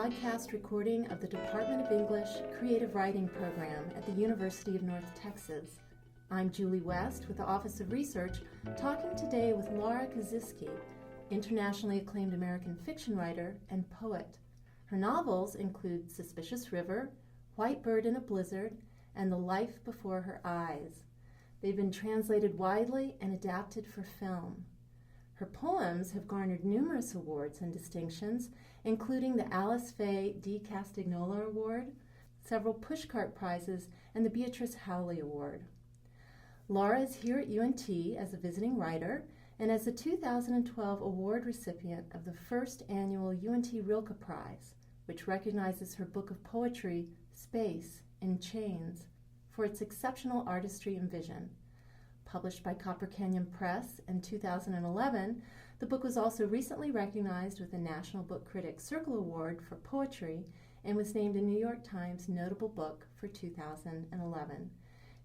podcast recording of the Department of English Creative Writing Program at the University of North Texas. I'm Julie West with the Office of Research, talking today with Laura Kasischke, internationally acclaimed American fiction writer and poet. Her novels include Suspicious River, White Bird in a Blizzard, and The Life Before Her Eyes. They've been translated widely and adapted for film. Her poems have garnered numerous awards and distinctions, including the Alice Faye D. Castagnola Award, several Pushcart Prizes, and the Beatrice Howley Award. Laura is here at UNT as a visiting writer and as the 2012 award recipient of the first annual UNT Rilke Prize, which recognizes her book of poetry, Space in Chains, for its exceptional artistry and vision. Published by Copper Canyon Press in 2011, the book was also recently recognized with the National Book Critics Circle Award for Poetry and was named a New York Times Notable Book for 2011.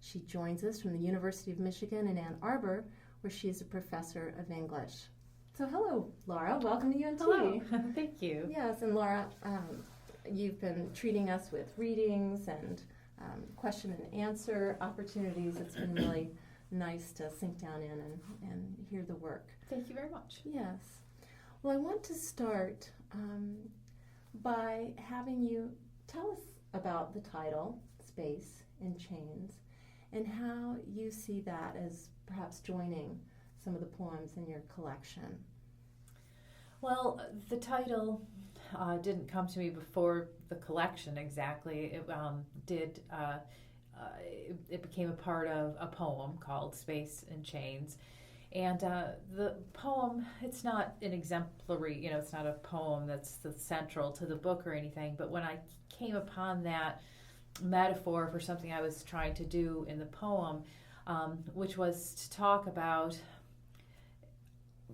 She joins us from the University of Michigan in Ann Arbor, where she is a professor of English. So hello, Laura. Welcome to UNT. Hello. Thank you. Yes, and Laura, you've been treating us with readings and question and answer opportunities. It's been really nice to sink down in and hear the work. Thank you very much. Yes. Well, I want to start by having you tell us about the title, Space in Chains, and how you see that as perhaps joining some of the poems in your collection. Well, the title didn't come to me before the collection exactly. It became a part of a poem called Space in Chains. And the poem, it's not an exemplary, it's not a poem that's central to the book or anything, but when I came upon that metaphor for something I was trying to do in the poem, which was to talk about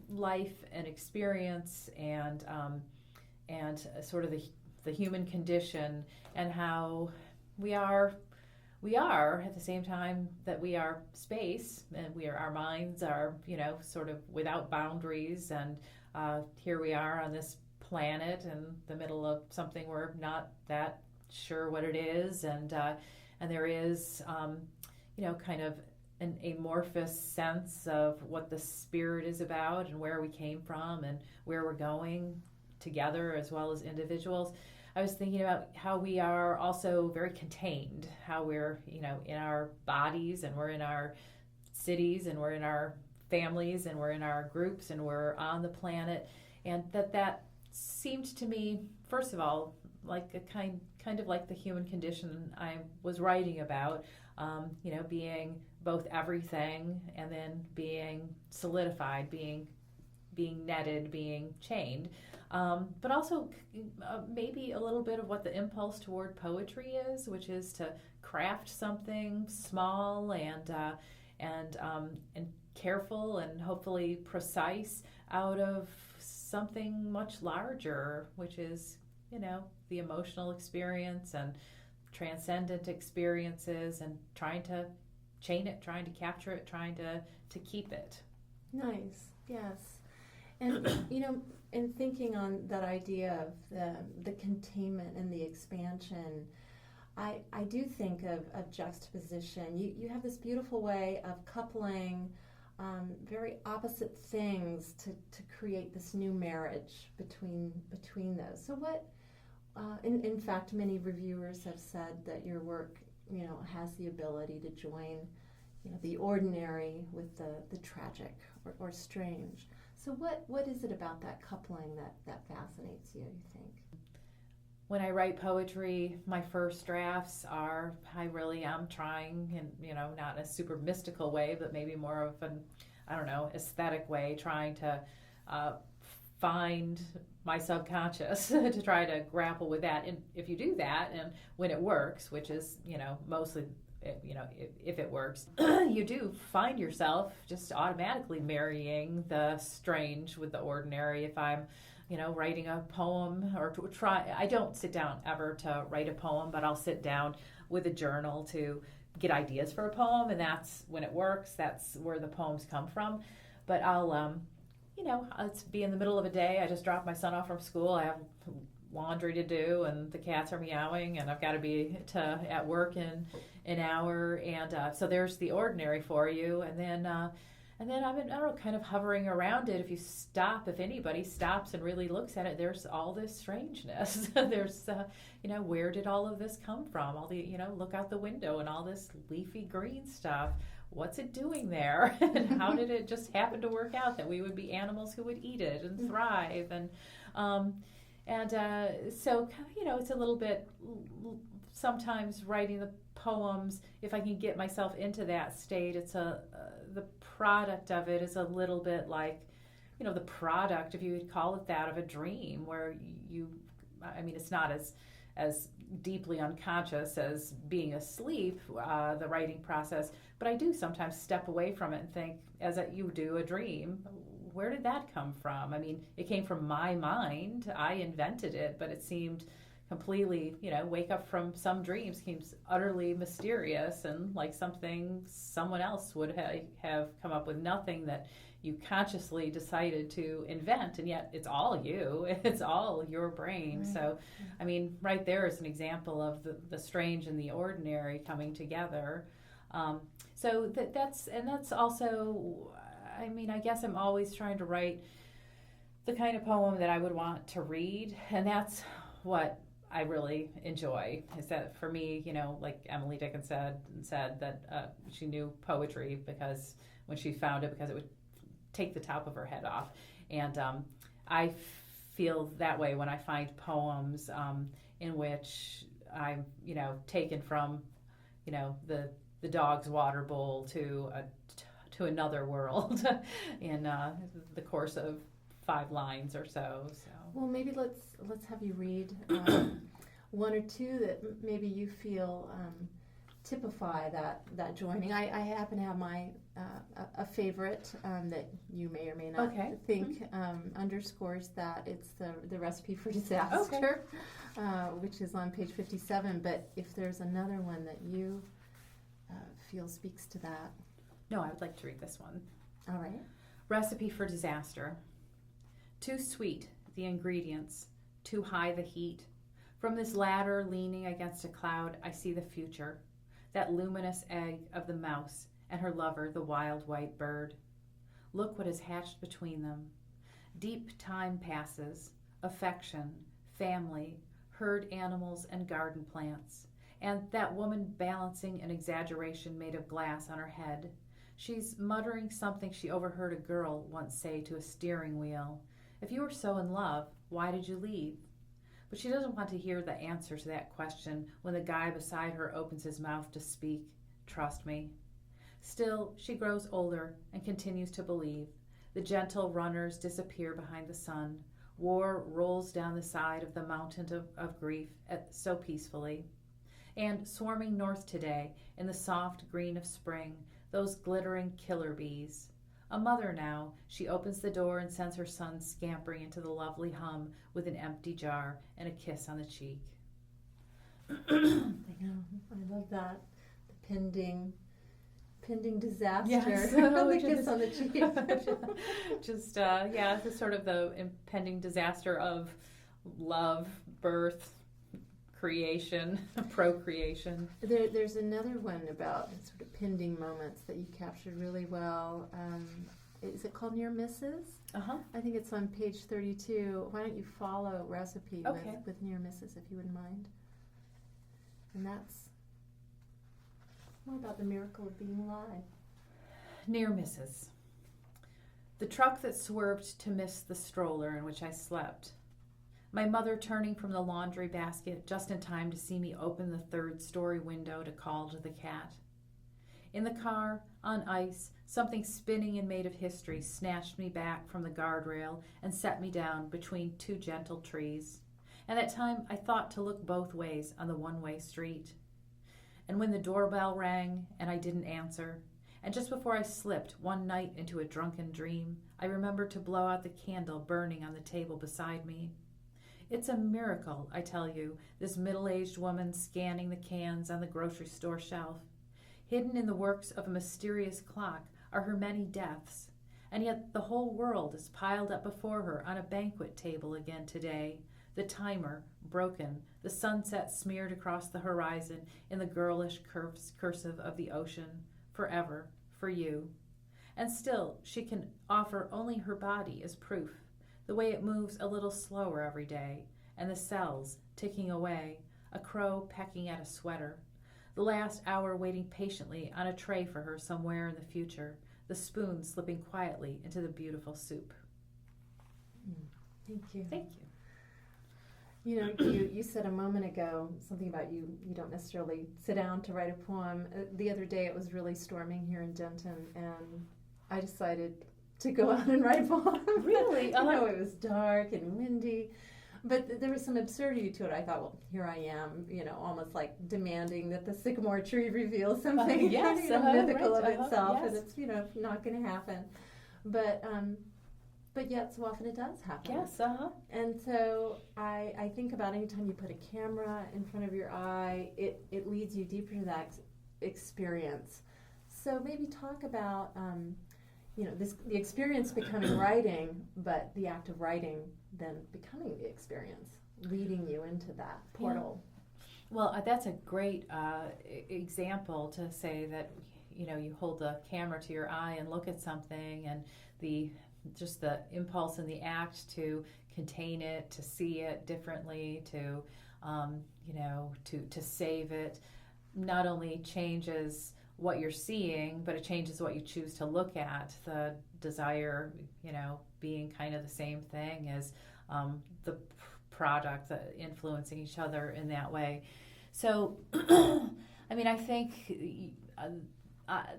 life and experience and sort of the human condition and how we are at the same time that we are space, and our minds are sort of without boundaries, and here we are on this planet in the middle of something we're not that sure what it is, and there is kind of an amorphous sense of what the spirit is about and where we came from and where we're going together as well as individuals. I was thinking about how we are also very contained, how we're, in our bodies, and we're in our cities, and we're in our families, and we're in our groups, and we're on the planet. And that seemed to me, first of all, like a kind of like the human condition I was writing about, being both everything and then being solidified, being netted, being chained. But also maybe a little bit of what the impulse toward poetry is, which is to craft something small and careful and hopefully precise out of something much larger, which is the emotional experience and transcendent experiences, and trying to chain it, trying to capture it, trying to keep it. Nice. Yes. And in thinking on that idea of the containment and the expansion, I do think of juxtaposition. You have this beautiful way of coupling very opposite things to create this new marriage between those. So what, in fact, many reviewers have said that your work, has the ability to join, the ordinary with the tragic or strange. So what is it about that coupling that fascinates you think? When I write poetry, my first drafts are, I really am trying, in, not in a super mystical way, but maybe more of an, aesthetic way, trying to find my subconscious to try to grapple with that. And if you do that, and when it works, which is, mostly, if it works, you do find yourself just automatically marrying the strange with the ordinary. If I'm, writing a poem or to try, I don't sit down ever to write a poem, but I'll sit down with a journal to get ideas for a poem, and that's when it works. That's where the poems come from. But I'll, it's be in the middle of a day. I just dropped my son off from school. I have laundry to do, and the cats are meowing, and I've got to be at work in an hour, and so there's the ordinary for you, and then I'm I don't know, kind of hovering around it. If anybody stops and really looks at it, there's all this strangeness. There's where did all of this come from? All the look out the window and all this leafy green stuff. What's it doing there? And how did it just happen to work out that we would be animals who would eat it and thrive? And so it's a little bit, sometimes writing the poems, if I can get myself into that state, it's the product of it is a little bit like, the product, if you would call it that, of a dream where it's not as deeply unconscious as being asleep, the writing process, but I do sometimes step away from it and think, as you do a dream, where did that come from? It came from my mind. I invented it, but it seemed completely, wake up from some dreams seems utterly mysterious and like something someone else would have come up with, nothing that you consciously decided to invent, and yet it's all you. It's all your brain. Right. So, right there is an example of the strange and the ordinary coming together. So that's also, I guess I'm always trying to write the kind of poem that I would want to read, and that's what I really enjoy. Is that for me, like Emily Dickinson said that she knew poetry because when she found it, because it would take the top of her head off. And I feel that way when I find poems in which I'm, taken from, the dog's water bowl to another world in the course of 5 lines or so. Well, maybe let's have you read one or two that maybe you feel typify that joining. I happen to have my a favorite that you may or may not think underscores that. It's the Recipe for Disaster, which is on page 57. But if there's another one that you feel speaks to that. No, I would like to read this one. All right. Recipe for Disaster. Too sweet the ingredients, too high the heat. From this ladder leaning against a cloud, I see the future, that luminous egg of the mouse and her lover, the wild white bird. Look what has hatched between them. Deep time passes, affection, family, herd animals, and garden plants, and that woman balancing an exaggeration made of glass on her head. She's muttering something she overheard a girl once say to a steering wheel. If you were so in love, why did you leave? But she doesn't want to hear the answer to that question when the guy beside her opens his mouth to speak. Trust me. Still, she grows older and continues to believe. The gentle runners disappear behind the sun. War rolls down the side of the mountain of grief so peacefully. And swarming north today, in the soft green of spring, those glittering killer bees. A mother now, she opens the door and sends her son scampering into the lovely hum with an empty jar and a kiss on the cheek. I love that. The pending disaster. Yes. The kiss on the cheek. Just, it's sort of the impending disaster of love, birth, creation, procreation. There's another one about sort of pending moments that you captured really well. Is it called Near Misses? I think it's on page 32. Why don't you follow Recipe with Near Misses, if you wouldn't mind? And that's more about the miracle of being alive. Near Misses. The truck that swerved to miss the stroller in which I slept. My mother turning from the laundry basket just in time to see me open the 3rd-story window to call to the cat. In the car, on ice, something spinning and made of history snatched me back from the guardrail and set me down between 2 gentle trees. And that time I thought to look both ways on the one-way street. And when the doorbell rang and I didn't answer, and just before I slipped one night into a drunken dream, I remembered to blow out the candle burning on the table beside me. It's a miracle, I tell you, this middle-aged woman scanning the cans on the grocery store shelf. Hidden in the works of a mysterious clock are her many deaths, and yet the whole world is piled up before her on a banquet table again today, the timer broken, the sunset smeared across the horizon in the girlish cursive of the ocean, forever, for you. And still, she can offer only her body as proof, the way it moves a little slower every day, and the cells ticking away, a crow pecking at a sweater, the last hour waiting patiently on a tray for her somewhere in the future, the spoon slipping quietly into the beautiful soup. Thank you. Thank you. You know, you said a moment ago something about you don't necessarily sit down to write a poem. The other day it was really storming here in Denton, and I decided to go out and write a poem. Really? You know, it was dark and windy, but there was some absurdity to it. I thought, well, here I am, you know, almost like demanding that the sycamore tree reveal something Yes, mythical right, of itself, yes. and it's, you know, not going to happen. But yet so often it does happen. Yes, And so I think about anytime you put a camera in front of your eye, it leads you deeper to that experience. So maybe talk about, you know, the experience becoming writing, but the act of writing then becoming the experience, leading you into that portal. Yeah. Well, that's a great example to say that, you know, you hold the camera to your eye and look at something, and just the impulse and the act to contain it, to see it differently, to you know, to save it, not only changes what you're seeing, but it changes what you choose to look at. The desire, you know, being kind of the same thing as the product, influencing each other in that way. So, I mean, I think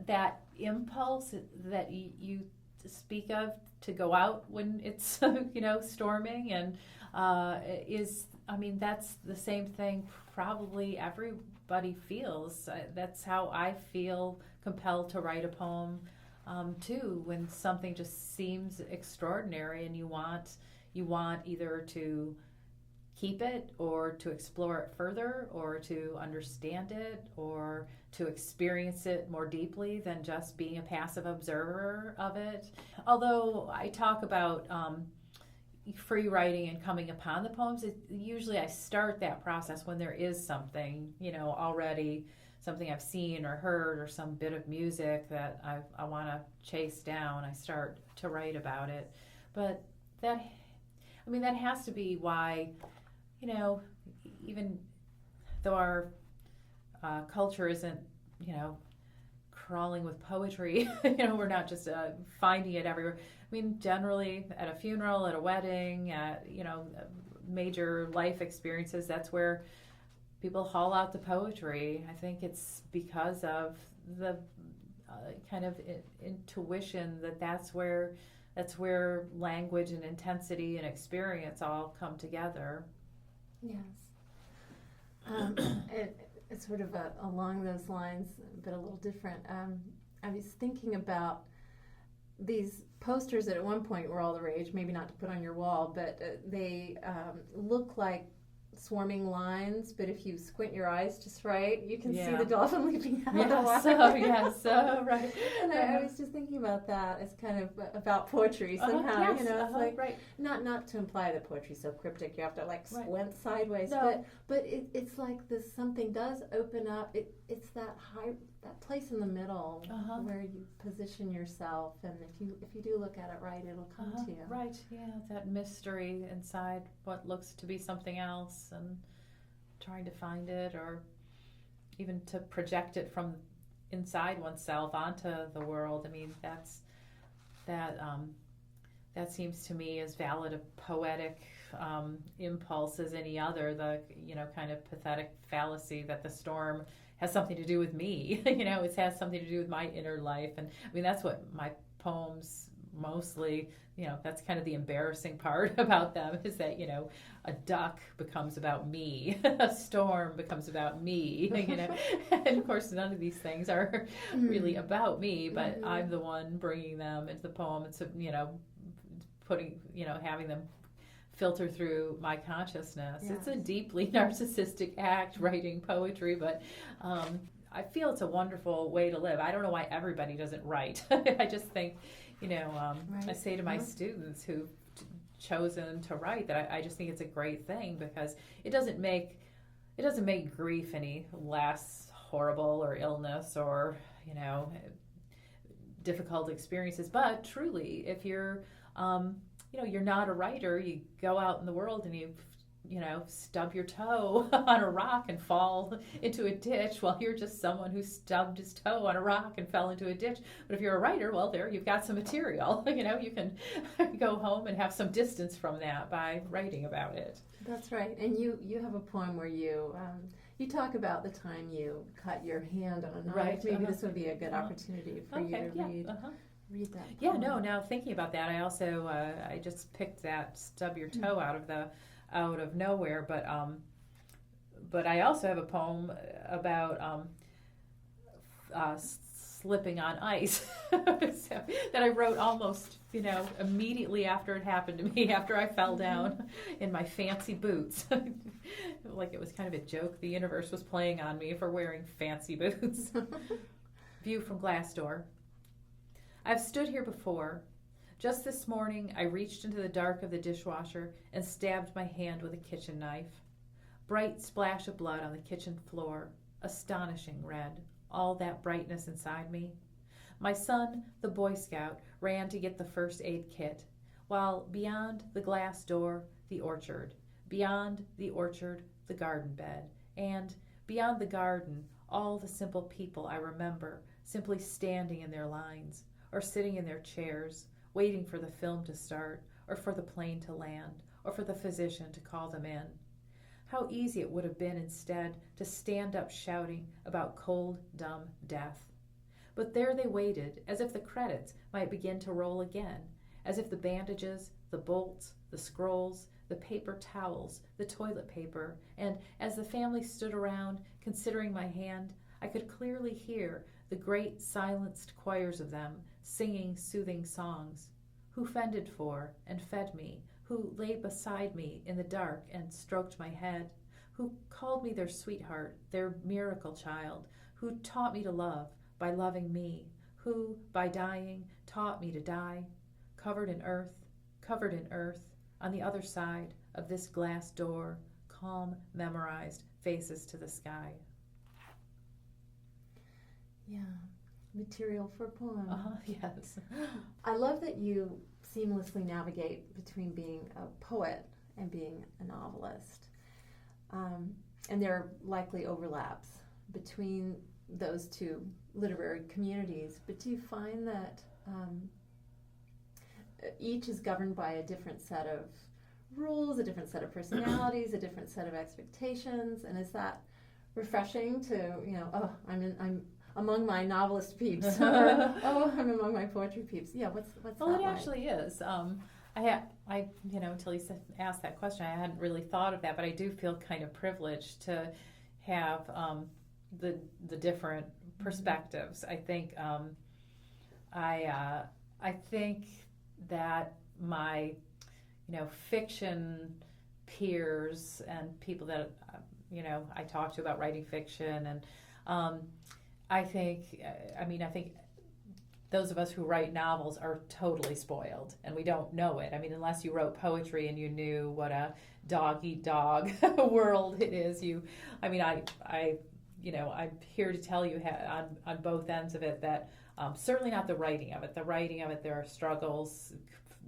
that impulse that you speak of to go out when it's you know, storming and is, I mean, that's the same thing probably everybody feels. That's how I feel compelled to write a poem too, when something just seems extraordinary and you want either to keep it or to explore it further or to understand it or to experience it more deeply than just being a passive observer of it. Although I talk about free writing and coming upon the poems, usually I start that process when there is something, you know, already, something I've seen or heard or some bit of music that I want to chase down. I start to write about it. But that has to be why, you know, even though our culture isn't, you know, crawling with poetry, you know, we're not just finding it everywhere. I mean, generally at a funeral, at a wedding, at, you know, major life experiences, that's where people haul out the poetry. I think it's because of the kind of intuition that's where language and intensity and experience all come together. Yes. It's sort of along those lines, but a little different. I was thinking about these posters that at one point were all the rage, maybe not to put on your wall, but they look like swarming lines, but if you squint your eyes just right, you can see the dolphin leaping out of the water. Right. And I was just thinking about that as kind of about poetry somehow, you know, it's like, right. not to imply that poetry's so cryptic, you have to like squint sideways, No. but it's like this, something does open up, it's that place in the middle where you position yourself, and if you do look at it right, it'll come to you. Right, yeah, that mystery inside what looks to be something else, and trying to find it, or even to project it from inside oneself onto the world. I mean, that seems to me as valid a poetic impulse as any other. The, you know, kind of pathetic fallacy that the storm has something to do with me. You know, it has something to do with my inner life. And I mean, that's what my poems mostly, you know, that's kind of the embarrassing part about them, is that, you know, a duck becomes about me, a storm becomes about me, you know, and of course none of these things are really about me, but I'm the one bringing them into the poem, and so, you know, putting, you know, having them filter through my consciousness. Yes. It's a deeply narcissistic act, writing poetry, but I feel it's a wonderful way to live. I don't know why everybody doesn't write. I just think, you know, I say to my students who chosen to write, that I just think it's a great thing, because it doesn't make grief any less horrible, or illness, or difficult experiences. But truly, if you're you're not a writer, you go out in the world and you stub your toe on a rock and fall into a ditch. Well, you're just someone who stubbed his toe on a rock and fell into a ditch. But if you're a writer, well, there you've got some material. You can go home and have some distance from that by writing about it. That's right. And you have a poem where you talk about the time you cut your hand on a knife. Right. Maybe this would be a good opportunity for you to read that poem. Yeah, no, now thinking about that, I also I just picked that stub your toe out of nowhere, but I also have a poem about slipping on ice so, that I wrote almost immediately after it happened to me, after I fell down in my fancy boots. Like it was kind of a joke the universe was playing on me for wearing fancy boots. View from Glassdoor. I've stood here before. Just this morning, I reached into the dark of the dishwasher and stabbed my hand with a kitchen knife. Bright splash of blood on the kitchen floor, astonishing red, all that brightness inside me. My son, the Boy Scout, ran to get the first aid kit, while beyond the glass door, the orchard, beyond the orchard, the garden bed, and beyond the garden, all the simple people I remember simply standing in their lines, or sitting in their chairs, waiting for the film to start, or for the plane to land, or for the physician to call them in. How easy it would have been instead to stand up shouting about cold, dumb death. But there they waited, as if the credits might begin to roll again, as if the bandages, the bolts, the scrolls, the paper towels, the toilet paper, and as the family stood around, considering my hand, I could clearly hear the great silenced choirs of them singing soothing songs. Who fended for and fed me, who lay beside me in the dark and stroked my head, who called me their sweetheart, their miracle child, who taught me to love by loving me, who, by dying, taught me to die, covered in earth, on the other side of this glass door, calm, memorized, faces to the sky. Yeah. Material for a poem. Yes. I love that you seamlessly navigate between being a poet and being a novelist. And there are likely overlaps between those two literary communities, but do you find that each is governed by a different set of rules, a different set of personalities, a different set of expectations, and is that refreshing to, I'm among my novelist peeps, or, I'm among my poetry peeps. Yeah, what's that Well, it like? actually is. Until you asked that question, I hadn't really thought of that, but I do feel kind of privileged to have the different perspectives. I think I think that my fiction peers and people that I talk to about writing fiction, and I think those of us who write novels are totally spoiled, and we don't know it. I mean, unless you wrote poetry and you knew what a dog-eat-dog world it is. I'm here to tell you on both ends of it that certainly not the writing of it. The writing of it, there are struggles,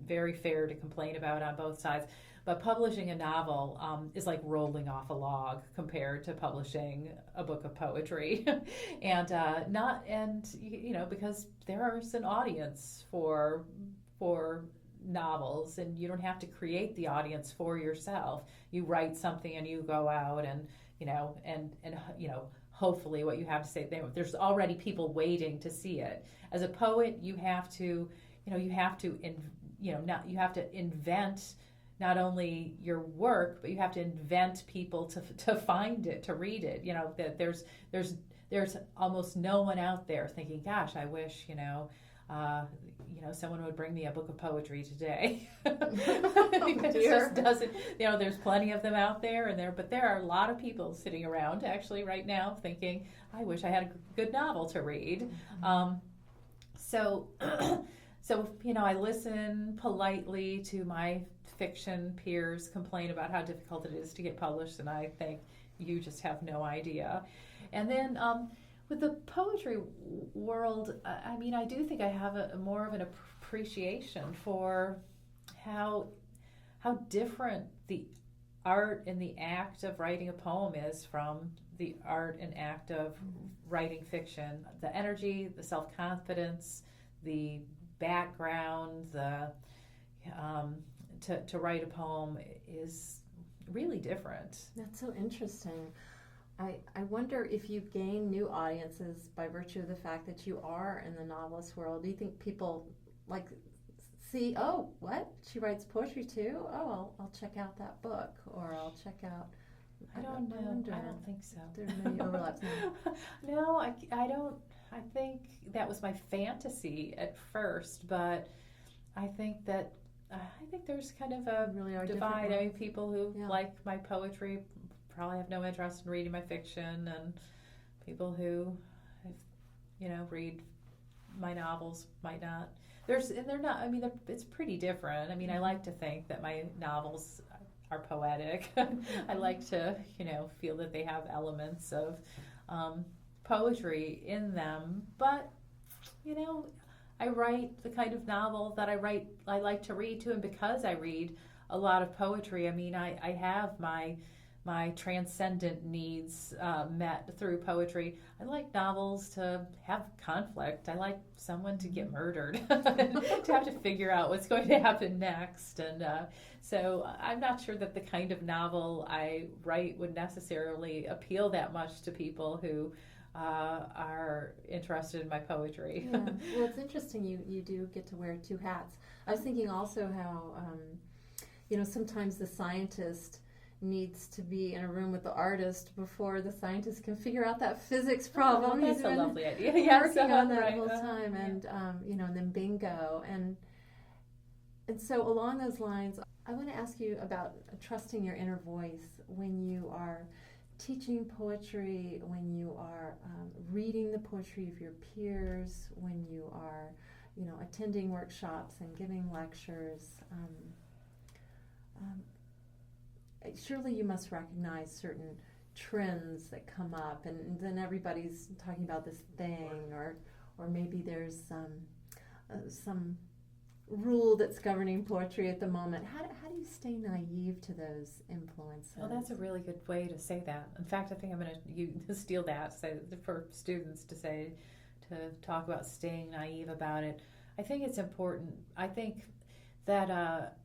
very fair to complain about on both sides. But publishing a novel is like rolling off a log compared to publishing a book of poetry, and because there's an audience for novels, and you don't have to create the audience for yourself. You write something and you go out and hopefully what you have to say, there's already people waiting to see it. As a poet, you have to invent not only your work, but you have to invent people to find it, to read it. That there's almost no one out there thinking, gosh, I wish someone would bring me a book of poetry today. It just doesn't. There's plenty of them out there, but there are a lot of people sitting around actually right now thinking, I wish I had a good novel to read. Mm-hmm. So I listen politely to my fiction peers complain about how difficult it is to get published, and I think you just have no idea. And then with the poetry world, I mean, I do think I have more of an appreciation for how different the art and the act of writing a poem is from the art and act of writing fiction. The energy, the self-confidence, the background, to write a poem is really different. That's so interesting. I wonder if you gain new audiences by virtue of the fact that you are in the novelist world. Do you think people like see, oh, what? She writes poetry too? Oh, I'll check out that book, or I'll check out. I don't know. I don't think so. There's many overlaps now. No, I don't. I think that was my fantasy at first, but I think that there's kind of a really divide. I mean, people who like my poetry probably have no interest in reading my fiction, and people who, read my novels might not. They're not. I mean, it's pretty different. I mean, I like to think that my novels are poetic. I like to, feel that they have elements of poetry in them. But, I write the kind of novel that I like to read too, and because I read a lot of poetry, I mean, I have my transcendent needs met through poetry. I like novels to have conflict. I like someone to get murdered, to have to figure out what's going to happen next. And so I'm not sure that the kind of novel I write would necessarily appeal that much to people who are interested in my poetry. Yeah. Well, it's interesting you do get to wear two hats. I was thinking also how, sometimes the scientist needs to be in a room with the artist before the scientist can figure out that physics problem. That's a lovely idea. Working on that whole time, and and then bingo, and so along those lines, I want to ask you about trusting your inner voice when you are teaching poetry, when you are reading the poetry of your peers, when you are, attending workshops and giving lectures. Surely you must recognize certain trends that come up, and then everybody's talking about this thing, or maybe there's some rule that's governing poetry at the moment. How do you stay naive to those influences? Well, that's a really good way to say that. In fact, I think I'm going to steal that for students to talk about staying naive about it. I think it's important. I think that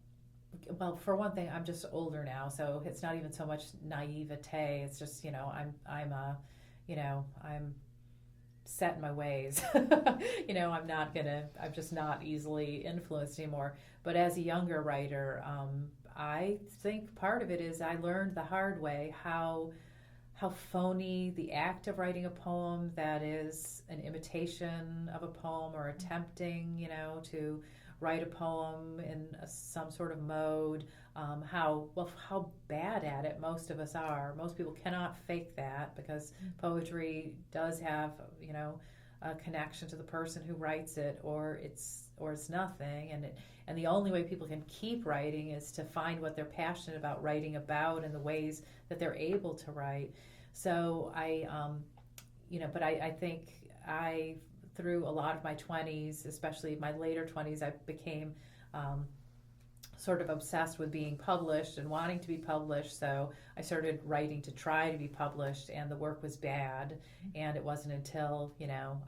well, for one thing, I'm just older now, so it's not even so much naivete. It's just, I'm set in my ways. I'm just not easily influenced anymore. But as a younger writer, I think part of it is I learned the hard way how phony the act of writing a poem that is an imitation of a poem, or attempting, to write a poem in some sort of mode, how bad at it most of us are. Most people cannot fake that, because poetry does have, a connection to the person who writes it, or it's nothing. And the only way people can keep writing is to find what they're passionate about writing about and the ways that they're able to write. So but I think through a lot of my 20s, especially my later 20s, I became sort of obsessed with being published and wanting to be published. So I started writing to try to be published, and the work was bad. And it wasn't until,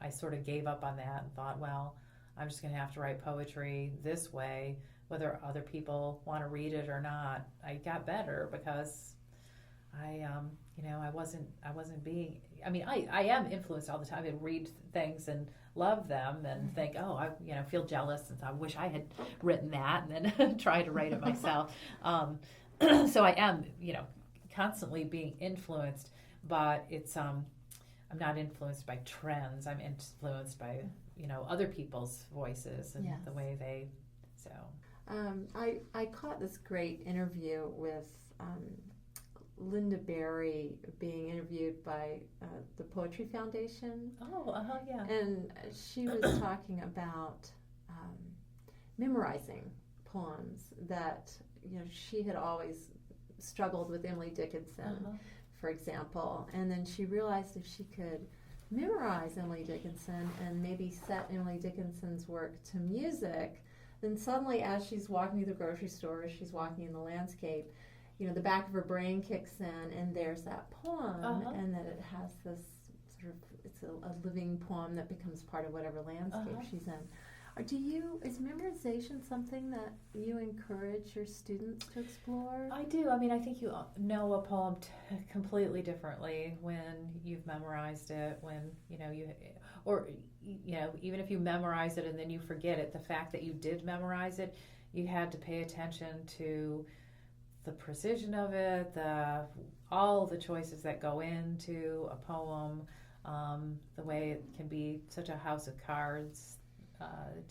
I sort of gave up on that and thought, well, I'm just going to have to write poetry this way, whether other people want to read it or not. I got better because I wasn't being, I am influenced all the time. I read things and love them and think, oh, I feel jealous and I wish I had written that, and then try to write it myself. So I am, constantly being influenced, but it's, I'm not influenced by trends. I'm influenced by, other people's voices and the way they, so. I caught this great interview with Linda Berry being interviewed by the Poetry Foundation. Yeah. And she was talking about memorizing poems that, she had always struggled with Emily Dickinson, for example, and then she realized if she could memorize Emily Dickinson and maybe set Emily Dickinson's work to music, then suddenly as she's walking through the grocery store, as she's walking in the landscape, the back of her brain kicks in and there's that poem, and that it has this sort of, it's a living poem that becomes part of whatever landscape she's in. Is memorization something that you encourage your students to explore? I do. I mean, I think you know a poem completely differently when you've memorized it, when, even if you memorize it and then you forget it, the fact that you did memorize it, you had to pay attention to the precision of it, all the choices that go into a poem, the way it can be such a house of cards.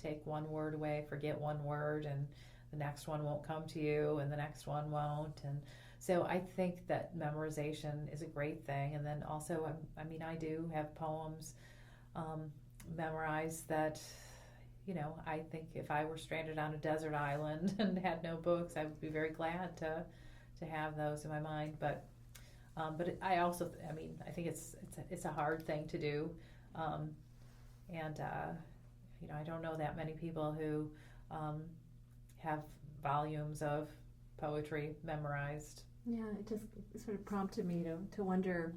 Take one word away, forget one word, and the next one won't come to you, and the next one won't. And so I think that memorization is a great thing. And then also, I do have poems memorized that, I think if I were stranded on a desert island and had no books, I would be very glad to have those in my mind. But I also, I think it's a hard thing to do, I don't know that many people who have volumes of poetry memorized. Yeah, it just sort of prompted me to wonder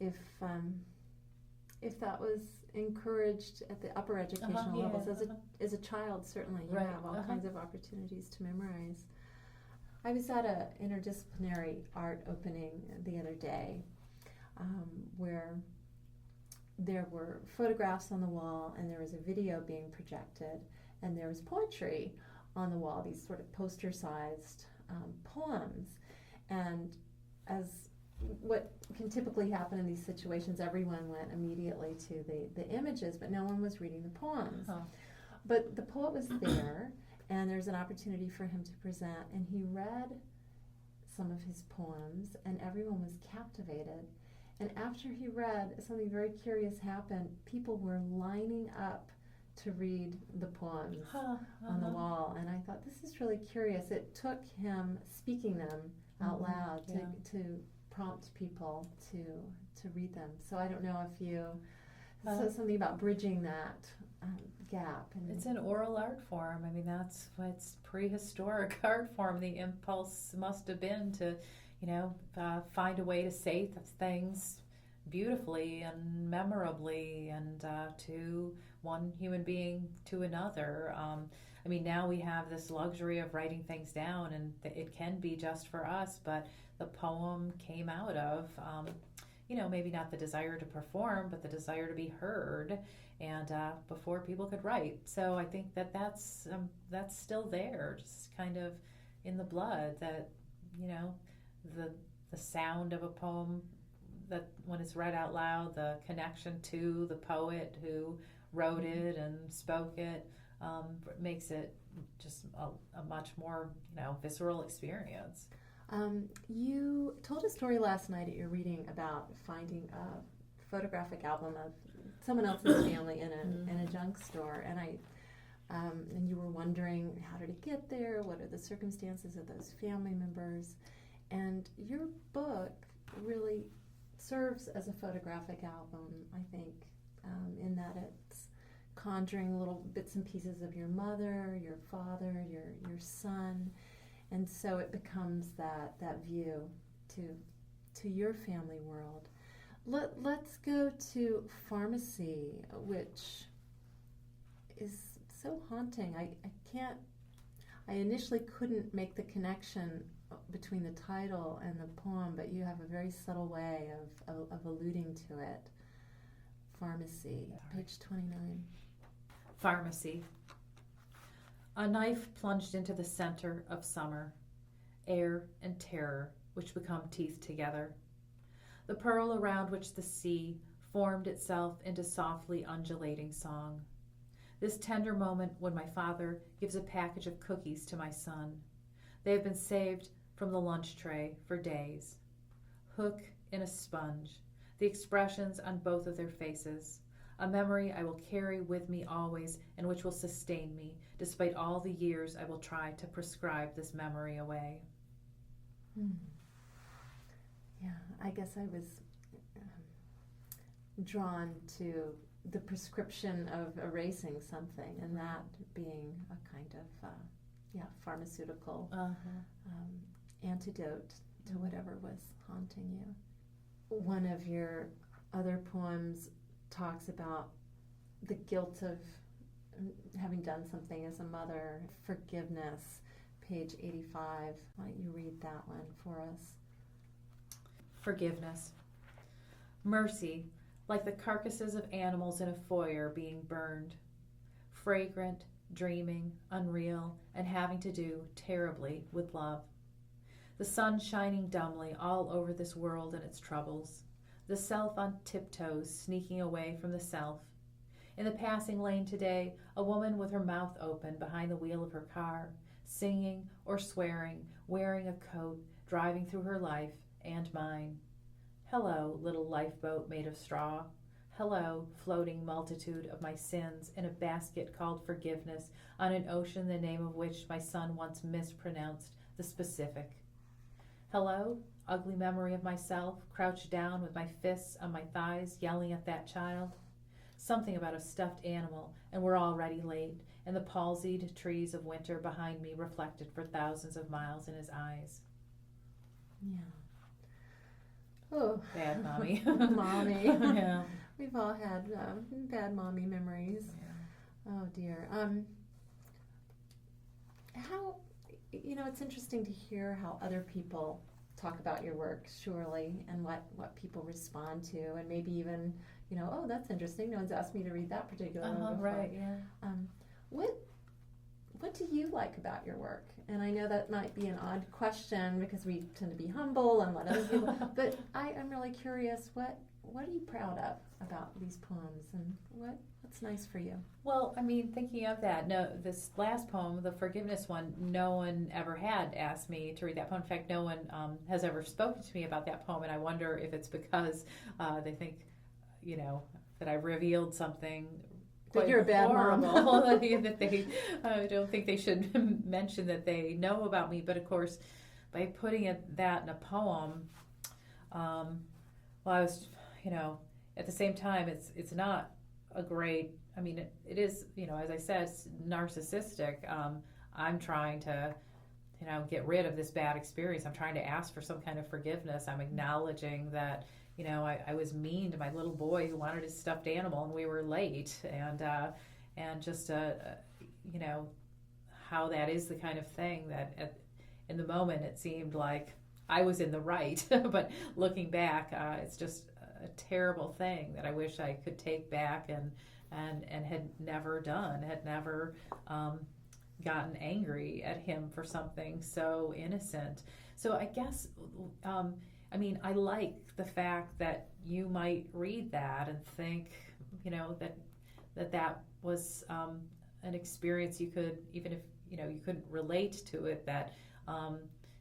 if that was encouraged at the upper educational levels. As a child, certainly you have all kinds of opportunities to memorize. I was at an interdisciplinary art opening the other day where there were photographs on the wall and there was a video being projected and there was poetry on the wall, these sort of poster-sized poems. And as what can typically happen in these situations, everyone went immediately to the images, but no one was reading the poems. But the poet was there, and there's an opportunity for him to present, and he read some of his poems, and everyone was captivated. And after he read, something very curious happened. People were lining up to read the poems on the wall, and I thought, this is really curious. It took him speaking them out loud to prompt people to read them. So I don't know if you said something about bridging that gap. It's an oral art form. That's what's prehistoric art form. The impulse must have been to find a way to say things beautifully and memorably and to one human being to another. Now we have this luxury of writing things down, and it can be just for us, but the poem came out of, maybe not the desire to perform, but the desire to be heard, and before people could write. So I think that's still there, just kind of in the blood, that, the sound of a poem, that when it's read out loud, the connection to the poet who wrote it and spoke it, makes it just a much more visceral experience. You told a story last night at your reading about finding a photographic album of someone else's family in a junk store, and you were wondering, how did it get there? What are the circumstances of those family members? And your book really serves as a photographic album, I think, in that it's conjuring little bits and pieces of your mother, your father, your son, and so it becomes that view to your family world. Let's go to pharmacy, which is so haunting. I initially couldn't make the connection between the title and the poem, but you have a very subtle way of alluding to it. Pharmacy, page 29. Pharmacy. A knife plunged into the center of summer, air and terror which become teeth together. The pearl around which the sea formed itself into softly undulating song. This tender moment when my father gives a package of cookies to my son. They have been saved from the lunch tray for days. Hook in a sponge, the expressions on both of their faces, a memory I will carry with me always and which will sustain me, despite all the years I will try to prescribe this memory away. Yeah, I guess I was drawn to the prescription of erasing something, and that being a kind of pharmaceutical antidote to whatever was haunting you. One of your other poems talks about the guilt of having done something as a mother, forgiveness, page 85. Why don't you read that one for us? Forgiveness. Mercy, like the carcasses of animals in a foyer being burned. Fragrant, dreaming, unreal, and having to do terribly with love. The sun shining dumbly all over this world and its troubles. The self on tiptoes sneaking away from the self. In the passing lane today, a woman with her mouth open behind the wheel of her car, singing or swearing, wearing a coat, driving through her life and mine. Hello, little lifeboat made of straw. Hello, floating multitude of my sins in a basket called forgiveness on an ocean the name of which my son once mispronounced, the Pacific. Hello, ugly memory of myself, crouched down with my fists on my thighs, yelling at that child. Something about a stuffed animal, and we're already late, and the palsied trees of winter behind me reflected for thousands of miles in his eyes. Yeah. Oh. Bad mommy. Mommy. Yeah. We've all had bad mommy memories. Yeah. Oh dear. How, it's interesting to hear how other people talk about your work, surely, and what people respond to, and maybe even, oh, that's interesting. No one's asked me to read that particular one before. Right, yeah. What do you like about your work? And I know that might be an odd question because we tend to be humble and let other people, but I'm really curious, what are you proud of about these poems, and what's nice for you? Well, thinking of that, this last poem, the forgiveness one, no one ever had asked me to read that poem. In fact, no one has ever spoken to me about that poem, and I wonder if it's because they think, that I revealed something that you're a bad horrible, mom. that they don't think they should mention that they know about me. But of course, by putting that in a poem, I was, at the same time, it's not a great. It is, as I said, narcissistic. I'm trying to, get rid of this bad experience. I'm trying to ask for some kind of forgiveness. I'm acknowledging that, I was mean to my little boy who wanted his stuffed animal, and we were late, and just how that is the kind of thing that in the moment it seemed like I was in the right, but looking back, it's just a terrible thing that I wish I could take back and had never done, had never gotten angry at him for something so innocent. So I guess, I like the fact that you might read that and think, that was an experience you could, even if, you couldn't relate to it, that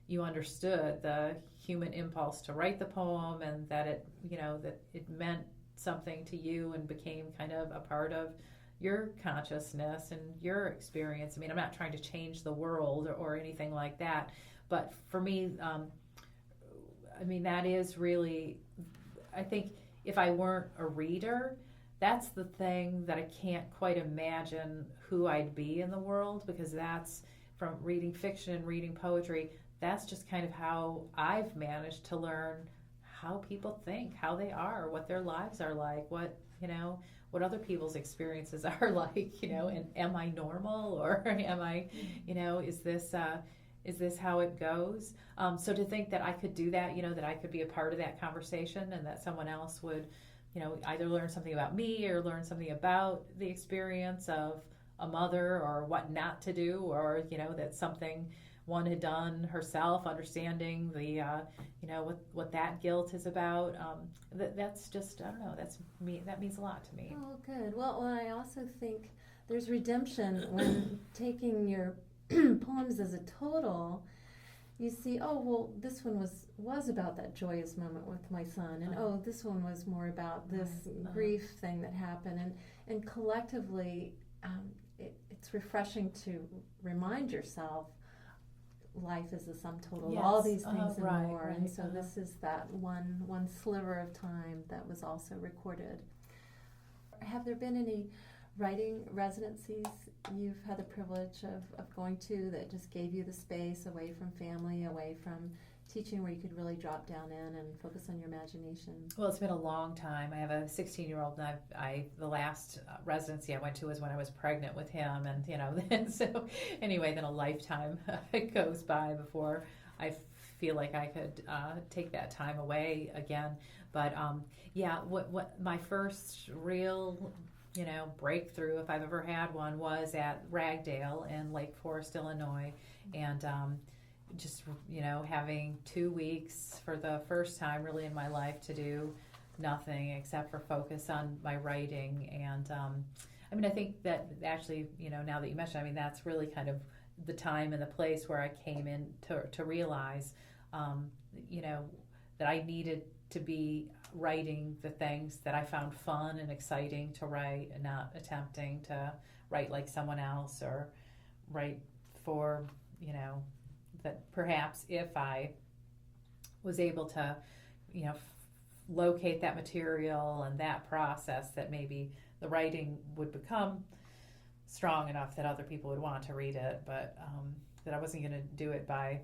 you understood the human impulse to write the poem, and that it, that it meant something to you and became kind of a part of your consciousness and your experience. I'm not trying to change the world or anything like that, but for me, that is really, I think if I weren't a reader, that's the thing that I can't quite imagine who I'd be in the world, because that's, from reading fiction and reading poetry, that's just kind of how I've managed to learn how people think, how they are, what their lives are like, what other people's experiences are like, and am I normal, or am I, is this how it goes? So to think that I could do that, that I could be a part of that conversation, and that someone else would, either learn something about me or learn something about the experience of a mother, or what not to do, or, that something one had done herself, understanding the, what that guilt is about. That's just, I don't know, that's me. That means a lot to me. Oh, good. Well, I also think there's redemption when taking your poems as a total you see, oh, well, this one was about that joyous moment with my son, and oh, this one was more about this grief thing that happened, and collectively, it's refreshing to remind yourself life is the sum total of all these things and more, and so this is that one sliver of time that was also recorded. Have there been any writing residencies you've had the privilege of going to that just gave you the space away from family, away from teaching, where you could really drop down in and focus on your imagination? Well, it's been a long time. I have a 16-year-old, and the last residency I went to was when I was pregnant with him, and so anyway, then a lifetime goes by before I feel like I could take that time away again. But what my first real breakthrough, if I've ever had one, was at Ragdale in Lake Forest, Illinois, and just having 2 weeks for the first time really in my life to do nothing except for focus on my writing. And I think that actually, now that you mention, that's really kind of the time and the place where I came in to realize that I needed to be writing the things that I found fun and exciting to write, and not attempting to write like someone else or write for, that perhaps if I was able to, locate that material and that process, that maybe the writing would become strong enough that other people would want to read it, but that I wasn't going to do it by,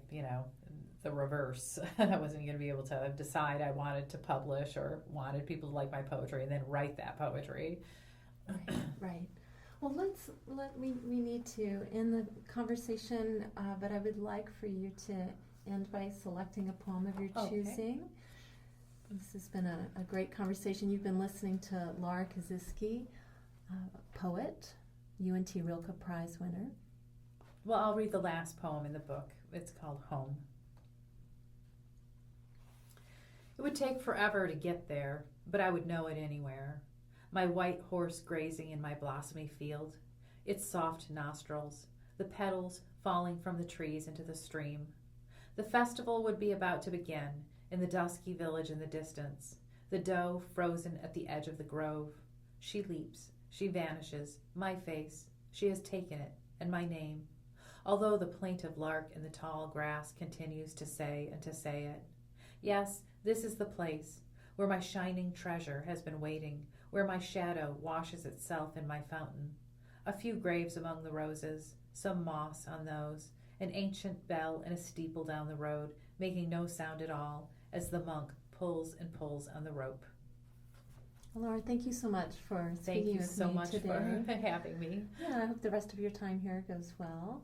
the reverse. I wasn't going to be able to decide I wanted to publish or wanted people to like my poetry and then write that poetry. Right. Well, we need to end the conversation, but I would like for you to end by selecting a poem of your choosing. This has been a great conversation. You've been listening to Laura Kasischke, poet, UNT Rilke Prize winner. Well, I'll read the last poem in the book. It's called Home. It would take forever to get there, but I would know it anywhere. My white horse grazing in my blossomy field, its soft nostrils, the petals falling from the trees into the stream. The festival would be about to begin in the dusky village in the distance, the doe frozen at the edge of the grove. She leaps, she vanishes, my face, she has taken it, and my name, although the plaintive lark in the tall grass continues to say and to say it. Yes, this is the place where my shining treasure has been waiting, where my shadow washes itself in my fountain. A few graves among the roses, some moss on those, an ancient bell in a steeple down the road, making no sound at all as the monk pulls and pulls on the rope. Well, Laura, thank you so much for speaking with me today. Thank you so much for having me. Yeah, I hope the rest of your time here goes well.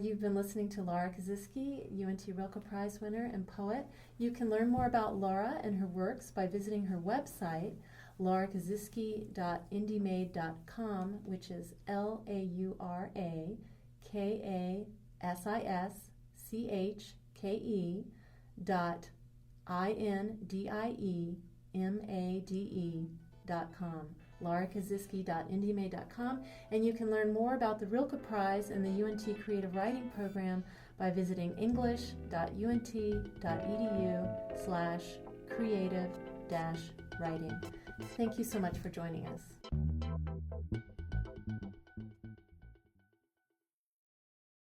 You've been listening to Laura Kasischke, UNT Rilke Prize winner and poet. You can learn more about Laura and her works by visiting her website, laurakasischke.indiemade.com, which is Laurakasischke.indiemade.com. laurakasischke.indiemade.com, and you can learn more about the Rilke Prize and the UNT Creative Writing Program by visiting english.unt.edu/creative-writing. Thank you so much for joining us.